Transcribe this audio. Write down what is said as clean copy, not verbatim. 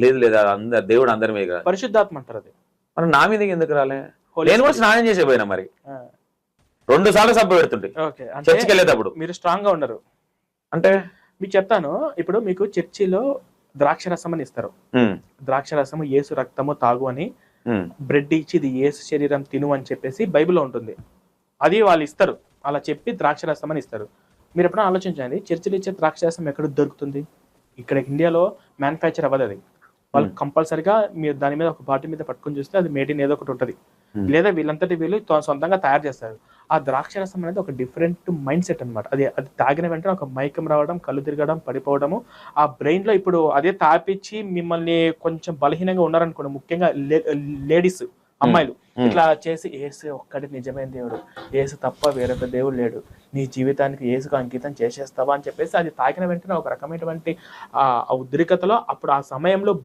లేదు లేదు, అందరు దేవుడు అందరి మీద కాదు. పరిశుద్ధాత్మ అంటారు అది. మరి నా మీదకి ఎందుకు రాలే? Holy నేను కూడా Spirit. స్నానం చేసే పోయినా మరి ఆ, 2 సార్లు సబ్బు పెడుతుంటే ఓకే. అంటే చర్చికి వెళ్ళేటప్పుడు. మీరు స్ట్రాంగ్ గా ఉన్నారు. అంటే మీకు చెప్తాను, ఇప్పుడు మీకు చర్చిలో ద్రాక్ష రసం అని ఇస్తారు. ఉమ్, ద్రాక్ష రసము యేసు రక్తము తాగు అని, ఉమ్, బ్రెడ్ ఇచ్చి ఇది యేసు శరీరం తిను అని చెప్పేసి బైబిల్లో ఉంటుంది. అది వాళ్ళు ఇస్తారు, అలా చెప్పి ద్రాక్ష రసం అని ఇస్తారు. మీరు ఎప్పుడైనా ఆలోచించండి, చర్చిలు ఇచ్చే ద్రాక్ష రసం ఎక్కడ దొరుకుతుంది? ఇక్కడ ఇండియాలో మ్యానుఫ్యాక్చర్ అవ్వదు అది. వాళ్ళు కంపల్సరిగా మీరు దాని మీద ఒక బాటిల్ మీద పట్టుకొని చూస్తే అది మేడ్ ఇన్ ఏదో ఒకటి ఉంటుంది, లేదా వీళ్ళంతటి వీళ్ళు సొంతంగా తయారు చేస్తారు. ఆ ద్రాక్ష రసం అనేది ఒక డిఫరెంట్ మైండ్ సెట్ అనమాట. అది అది తాగిన వెంటనే ఒక మైకం రావడం, కళ్ళు తిరగడం, పడిపోవడము. ఆ బ్రెయిన్ లో ఇప్పుడు అదే తాపిచ్చి మిమ్మల్ని కొంచెం బలహీనంగా ఉన్నారనుకోండి, ముఖ్యంగా లేడీస్, అమ్మాయిలు ఇట్లా చేసి ఏసు ఒక్కటి నిజమైన దేవుడు, ఏసు తప్ప వేరొక దేవుడు లేడు, నీ జీవితానికి ఏసుకు అంకితం చేసేస్తావా అని చెప్పేసి అది తాగిన వెంటనే ఒక రకమైనటువంటి ఆ ఉద్రిక్తలో అప్పుడు ఆ సమయంలో